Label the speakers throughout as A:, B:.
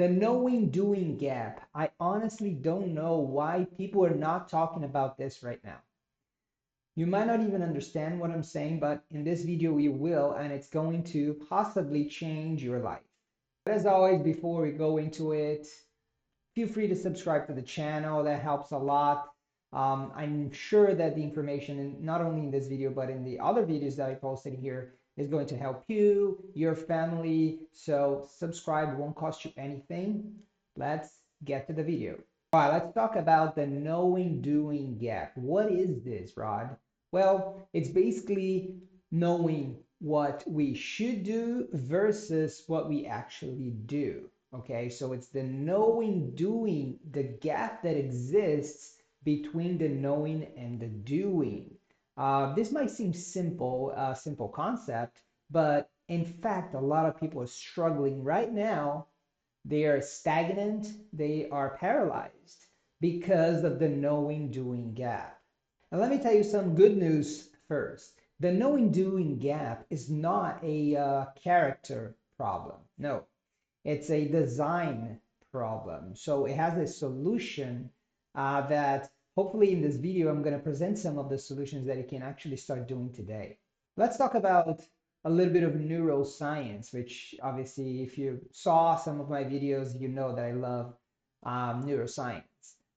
A: The knowing doing gap. I honestly don't know why people are not talking about this right now. You might not even understand what I'm saying, but in this video you will, and it's going to possibly change your life. But as always, before we go into it, feel free to subscribe to the channel. That helps a lot. I'm sure that the information, not only in this video, but in the other videos that I posted here, is going to help you, your family. So subscribe, won't cost you anything. Let's get to the video. All right, let's talk about the knowing doing gap. What is this, Rod? Well, it's basically knowing what we should do versus what we actually do. Okay, so it's the knowing doing, the gap that exists between the knowing and the doing. This might seem simple, simple concept, but in fact, a lot of people are struggling right now. They are stagnant, they are paralyzed because of the knowing doing gap. And let me tell you some good news first. The knowing doing gap is not a character problem. No, it's a design problem. So it has a solution that hopefully in this video, I'm going to present some of the solutions that you can actually start doing today. Let's talk about a little bit of neuroscience, which obviously if you saw some of my videos, you know that I love neuroscience.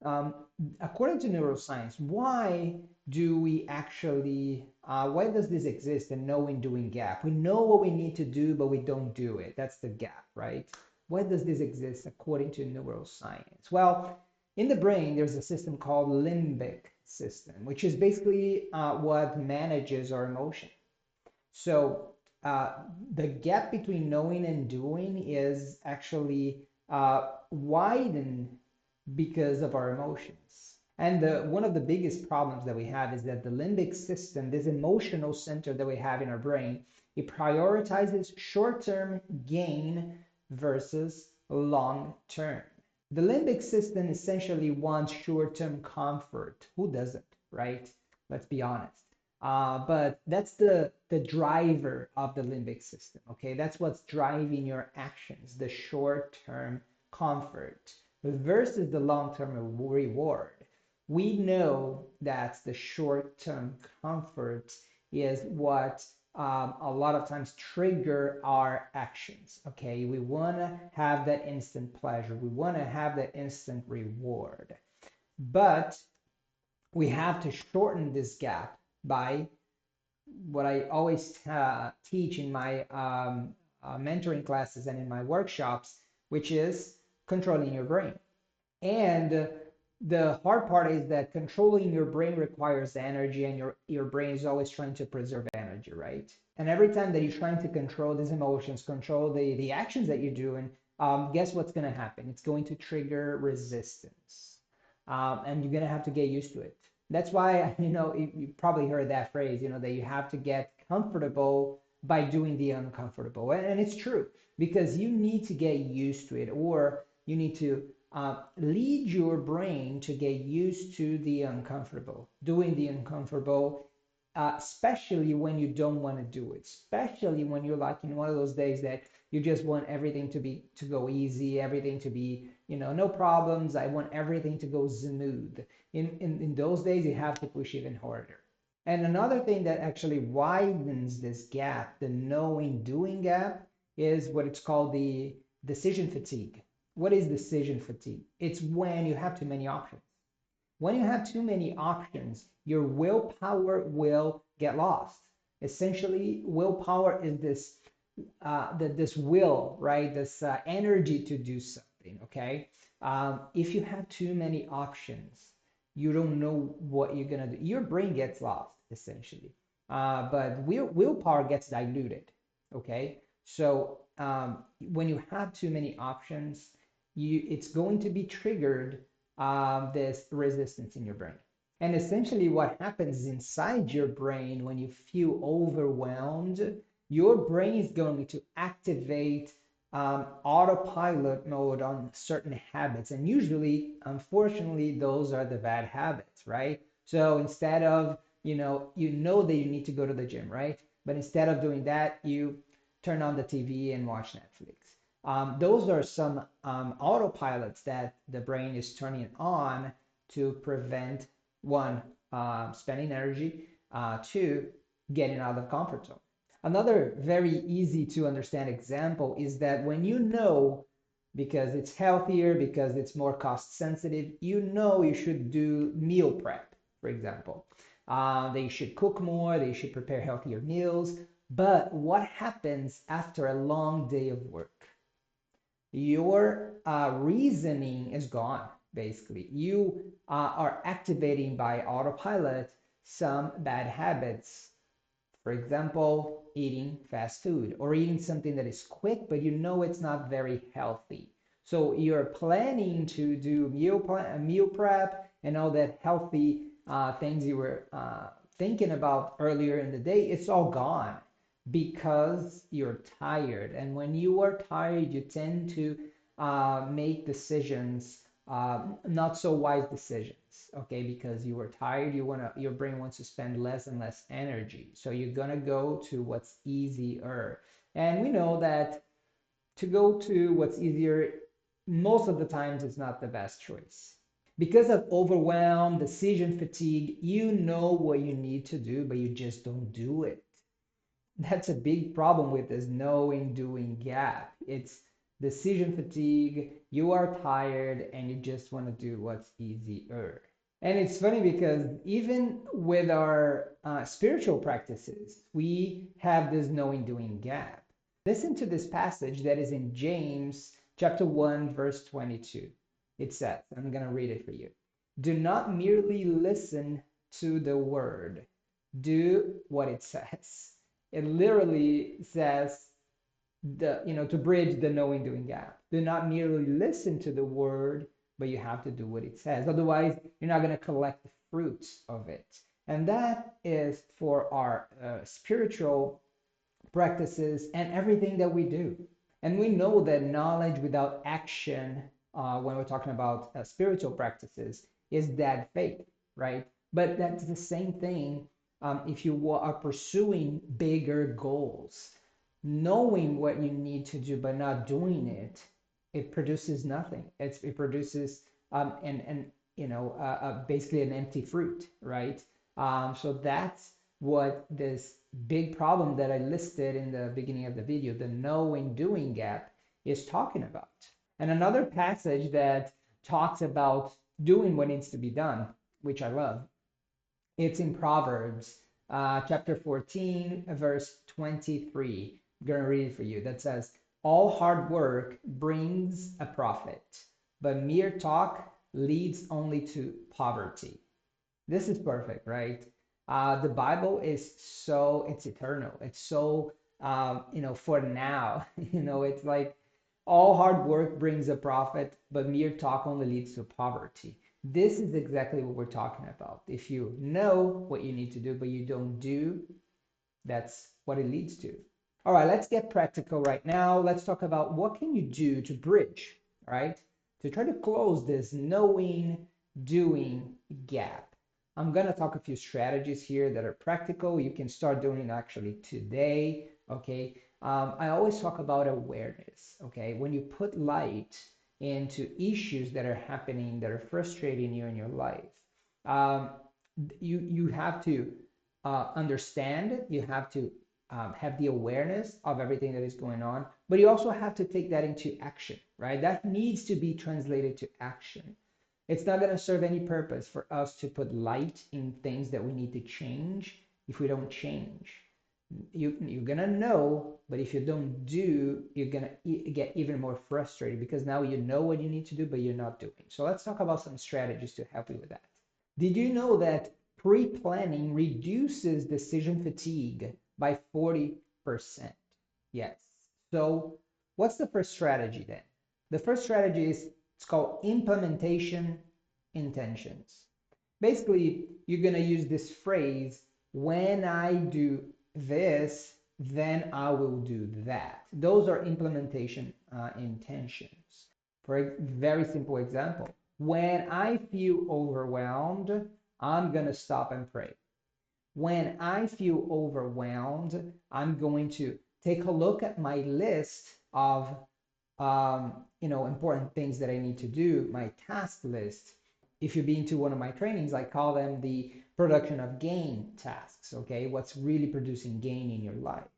A: Um, According to neuroscience, why do we actually, why does this exist, the knowing doing gap? We know what we need to do, but we don't do it. That's the gap, right? Why does this exist according to neuroscience? Well, in the brain, there's a system called limbic system, which is basically what manages our emotion. So the gap between knowing and doing is actually widened because of our emotions. And one of the biggest problems that we have is that the limbic system, this emotional center that we have in our brain, it prioritizes short-term gain versus long-term. The limbic system essentially wants short-term comfort. Who doesn't, right? Let's be honest. But that's the driver of the limbic system, okay? That's what's driving your actions, the short-term comfort versus the long-term reward. We know that the short-term comfort is what a lot of times trigger our actions, okay? We want to have that instant pleasure. We want to have that instant reward. But we have to shorten this gap by what I always teach in my mentoring classes and in my workshops, which is controlling your brain. And the hard part is that controlling your brain requires energy, and your brain is always trying to preserve energy, right? And every time that you're trying to control these emotions, control the actions that you're doing, guess what's going to happen? It's going to trigger resistance, and you're going to have to get used to it. That's why, you probably heard that phrase, that you have to get comfortable by doing the uncomfortable. And it's true, because you need to get used to it, or you need to lead your brain to get used to the uncomfortable, doing the uncomfortable, especially when you don't want to do it, especially when you're like in one of those days that you just want everything to go easy, everything to be, no problems. I want everything to go smooth. In those days, you have to push even harder. And another thing that actually widens this gap, the knowing doing gap, is what it's called the decision fatigue. What is decision fatigue? It's when you have too many options. When you have too many options, your willpower will get lost. Essentially, willpower is this will, right? This energy to do something. Okay. If you have too many options, you don't know what you're gonna do. Your brain gets lost essentially, but willpower gets diluted. Okay. So when you have too many options, it's going to be triggered this resistance in your brain. And essentially what happens inside your brain when you feel overwhelmed, your brain is going to activate autopilot mode on certain habits. And usually, unfortunately, those are the bad habits, right? So instead of, you know that you need to go to the gym, right? But instead of doing that, you turn on the TV and watch Netflix. Those are some autopilots that the brain is turning on to prevent one, spending energy, two, getting out of the comfort zone. Another very easy to understand example is that when you know, because it's healthier, because it's more cost sensitive, you know you should do meal prep, for example. They should cook more, they should prepare healthier meals. But what happens after a long day of work? Your reasoning is gone, basically. You are activating by autopilot some bad habits. For example, eating fast food or eating something that is quick, but you know it's not very healthy. So you're planning to do meal prep and all that healthy things you were thinking about earlier in the day. It's all gone because you're tired. And when you are tired, you tend to make decisions, not so wise decisions, okay? Because you were tired, your brain wants to spend less and less energy. So you're gonna go to what's easier. And we know that to go to what's easier, most of the times it's not the best choice. Because of overwhelm, decision fatigue, you know what you need to do, but you just don't do it. That's a big problem with this knowing doing gap. It's decision fatigue, you are tired, and you just want to do what's easier. And it's funny because even with our spiritual practices, we have this knowing doing gap. Listen to this passage that is in James chapter 1, verse 22. It says, I'm going to read it for you. Do not merely listen to the word, do what it says. It literally says to bridge the knowing doing gap. Do not merely listen to the word, but you have to do what it says. Otherwise, you're not going to collect the fruits of it. And that is for our spiritual practices and everything that we do. And we know that knowledge without action, when we're talking about spiritual practices, is dead faith, right? But that's the same thing if you are pursuing bigger goals. Knowing what you need to do but not doing it, it produces nothing. It produces basically an empty fruit, right? So that's what this big problem that I listed in the beginning of the video, the knowing doing gap, is talking about. And another passage that talks about doing what needs to be done, which I love, it's in Proverbs chapter 14, verse 23. I'm going to read it for you. That says, all hard work brings a profit, but mere talk leads only to poverty. This is perfect, right? The Bible is it's eternal. It's so, for now, it's like all hard work brings a profit, but mere talk only leads to poverty. This is exactly what we're talking about. If you know what you need to do, but you don't do, that's what it leads to. All right, let's get practical right now. Let's talk about what can you do to bridge, right? To try to close this knowing, doing gap. I'm going to talk a few strategies here that are practical. You can start doing actually today, okay? I always talk about awareness, okay? When you put light into issues that are happening, that are frustrating you in your life, you have to understand it. You have to have the awareness of everything that is going on, but you also have to take that into action, right? That needs to be translated to action. It's not going to serve any purpose for us to put light in things that we need to change if we don't change. You're going to know, but if you don't do, you're going to get even more frustrated because now you know what you need to do, but you're not doing. So let's talk about some strategies to help you with that. Did you know that pre-planning reduces decision fatigue by 40%? Yes. So what's the first strategy then? The first strategy is, it's called implementation intentions. Basically, you're going to use this phrase, when I do this, then I will do that. Those are implementation intentions. For a very simple example, when I feel overwhelmed, I'm going to stop and pray. When I feel overwhelmed, I'm going to take a look at my list of important things that I need to do, my task list. If you've been to one of my trainings, I call them the production of gain tasks, okay? What's really producing gain in your life.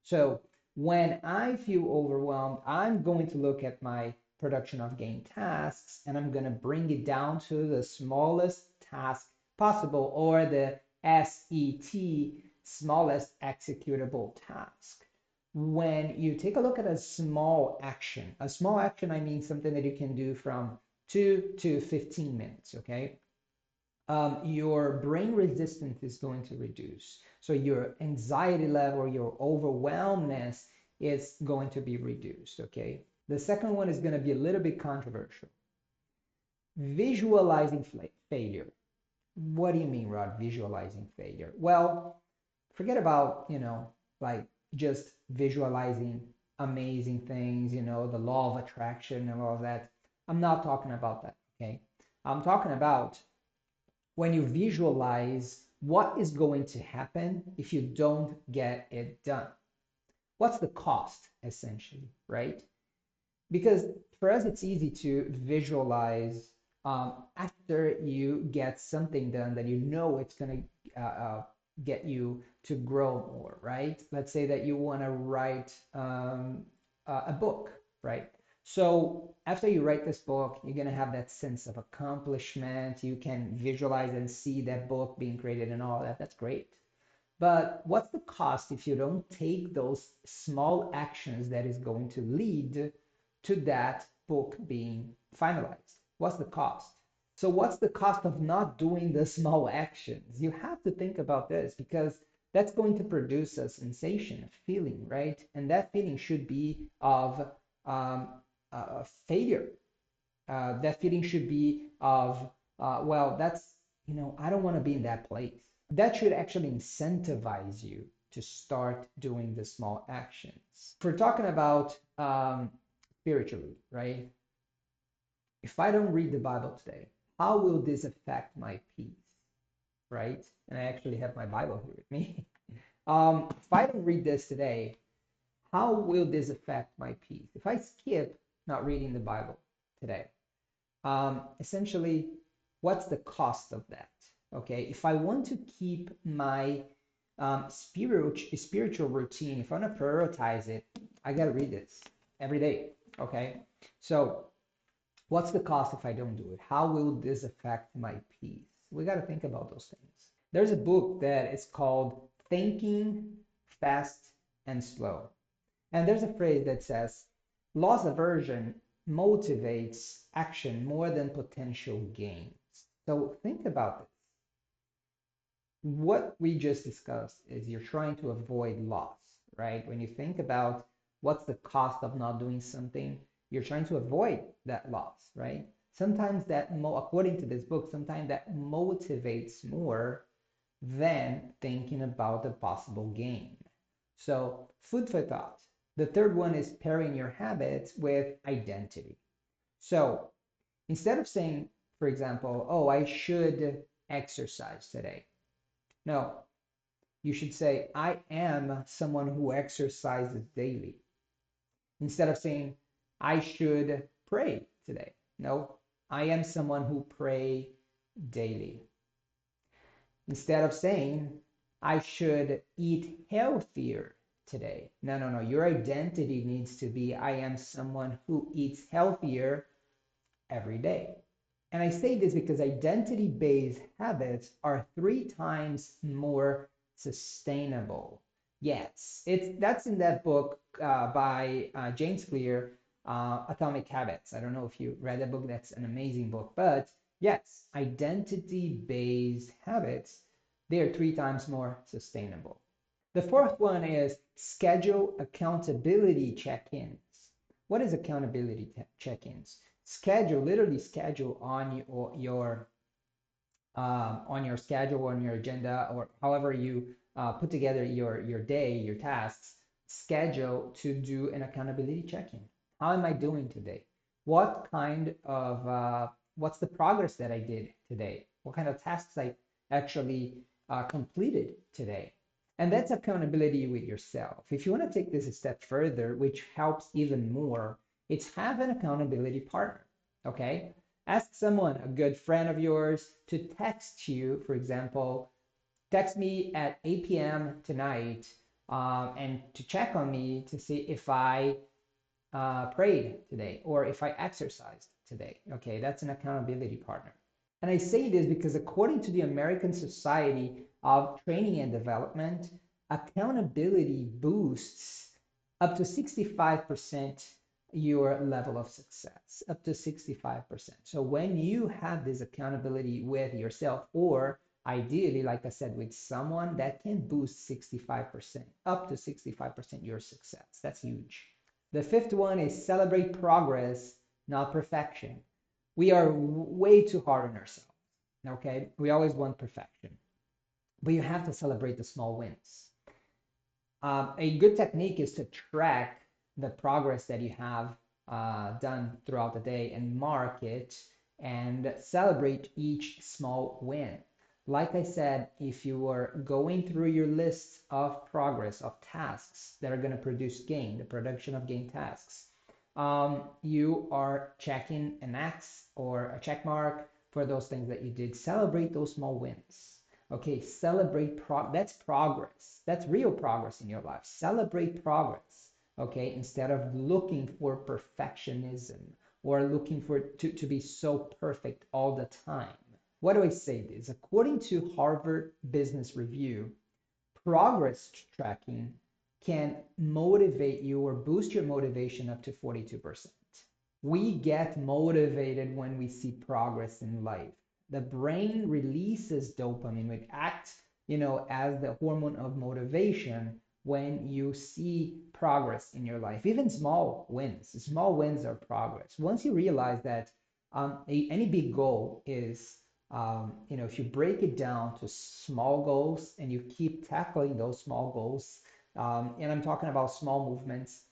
A: So when I feel overwhelmed, I'm going to look at my production of gain tasks and I'm going to bring it down to the smallest task possible, or the SET, smallest executable task. When you take a look at a small action, I mean something that you can do from 2 to 15 minutes, okay? Your brain resistance is going to reduce. So your anxiety level, your overwhelmness is going to be reduced, okay? The second one is going to be a little bit controversial. Visualizing failure. What do you mean, Rod, visualizing failure? Well, forget about, like just visualizing amazing things, the law of attraction and all of that. I'm not talking about that, okay? I'm talking about when you visualize what is going to happen if you don't get it done. What's the cost, essentially, right? Because for us, it's easy to visualize after you get something done that you know it's going to get you to grow more, right? Let's say that you want to write a book, right? So after you write this book, you're going to have that sense of accomplishment. You can visualize and see that book being created and all that. That's great. But what's the cost if you don't take those small actions that is going to lead to that book being finalized? What's the cost? So what's the cost of not doing the small actions? You have to think about this, because that's going to produce a sensation, a feeling, right? And that feeling should be of failure. That feeling should be of, well, that's, I don't want to be in that place. That should actually incentivize you to start doing the small actions. If we're talking about spiritually, right? If I don't read the Bible today, how will this affect my peace, right? And I actually have my Bible here with me. If I don't read this today, how will this affect my peace? If I skip not reading the Bible today, essentially, what's the cost of that? Okay, if I want to keep my spiritual routine, if I want to prioritize it, I got to read this every day. Okay, so what's the cost if I don't do it? How will this affect my peace? We got to think about those things. There's a book that is called Thinking Fast and Slow. And there's a phrase that says, loss aversion motivates action more than potential gains. So think about this. What we just discussed is you're trying to avoid loss, right? When you think about what's the cost of not doing something, you're trying to avoid that loss, right? Sometimes that, according to this book, sometimes that motivates more than thinking about the possible gain. So food for thought. The third one is pairing your habits with identity. So instead of saying, for example, oh, I should exercise today. No, you should say, I am someone who exercises daily. Instead of saying, I should pray today. No, I am someone who pray daily. Instead of saying, I should eat healthier today. No. Your identity needs to be, I am someone who eats healthier every day. And I say this because identity-based habits are 3 times more sustainable. Yes, that's in that book by James Clear, Atomic Habits. I don't know if you read that book. That's an amazing book. But yes, identity-based habits, they're 3 times more sustainable. The fourth one is schedule accountability check-ins. What is accountability check-ins? Literally schedule on your schedule, on your agenda, or however you put together your day, your tasks. Schedule to do an accountability check-in. How am I doing today? What's the progress that I did today? What kind of tasks I actually completed today? And that's accountability with yourself. If you want to take this a step further, which helps even more, It's have an accountability partner. Okay? Ask someone, a good friend of yours, to text you, for example, text me at 8 p.m. tonight and to check on me to see if I prayed today or if I exercised today. Okay, that's an accountability partner. And I say this because according to the American Society of Training and Development, accountability boosts up to 65% your level of success, up to 65%. So when you have this accountability with yourself, or ideally, like I said, with someone, that can boost 65%, up to 65% your success. That's huge. The fifth one is celebrate progress, not perfection. We are way too hard on ourselves. Okay, we always want perfection, but you have to celebrate the small wins. A good technique is to track the progress that you have done throughout the day and mark it and celebrate each small win. Like I said, if you are going through your list of progress of tasks that are going to produce gain, the production of gain tasks, you are checking an X or a check mark for those things that you did. Celebrate those small wins. Okay, celebrate that's progress. That's real progress in your life. Celebrate progress. Okay, instead of looking for perfectionism or looking for to be so perfect all the time. Why do I say this? According to Harvard Business Review, progress tracking can motivate you or boost your motivation up to 42%. We get motivated when we see progress in life. The brain releases dopamine, which acts, as the hormone of motivation when you see progress in your life. Even small wins. Small wins are progress. Once you realize that any big goal is, if you break it down to small goals and you keep tackling those small goals, and I'm talking about small movements,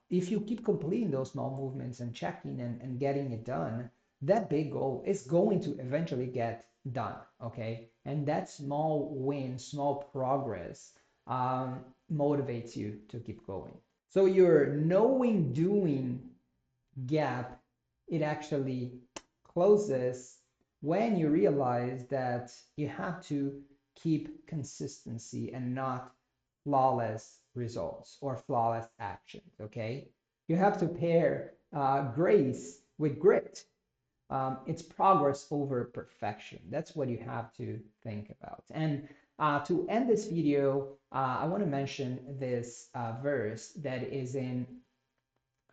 A: if you keep completing those small movements and checking and getting it done, that big goal is going to eventually get done. Okay. And that small win, small progress motivates you to keep going. So your knowing doing gap, it actually closes when you realize that you have to keep consistency and not flawless results or flawless actions. Okay, you have to pair grace with grit. It's progress over perfection. That's what you have to think about. And to end this video, I want to mention this verse that is in,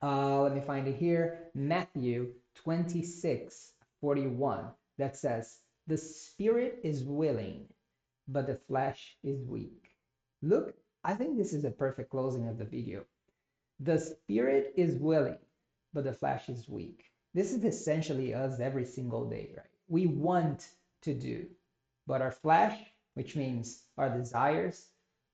A: let me find it here, Matthew 26:41, that says, "The spirit is willing, but the flesh is weak." Look, I think this is a perfect closing of the video. The spirit is willing, but the flesh is weak. This is essentially us every single day, right? We want to do, but our flesh, which means our desires,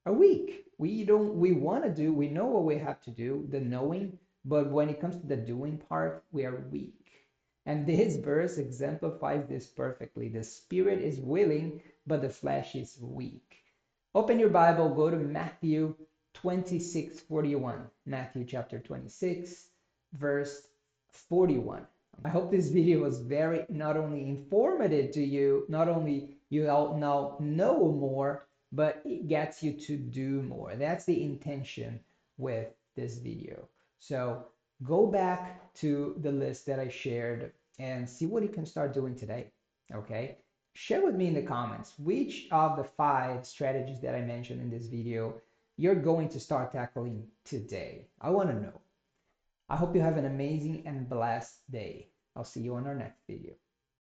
A: are weak. We want to do, we know what we have to do, the knowing, but when it comes to the doing part, we are weak. And this verse exemplifies this perfectly. The spirit is willing, but the flesh is weak. Open your Bible, go to Matthew 26:41. Matthew chapter 26, verse 41. I hope this video was very not only informative to you, not only you all now know more, but it gets you to do more. That's the intention with this video. So go back to the list that I shared and see what you can start doing today. Okay? Share with me in the comments which of the 5 strategies that I mentioned in this video you're going to start tackling today. I want to know. I hope you have an amazing and blessed day. I'll see you on our next video.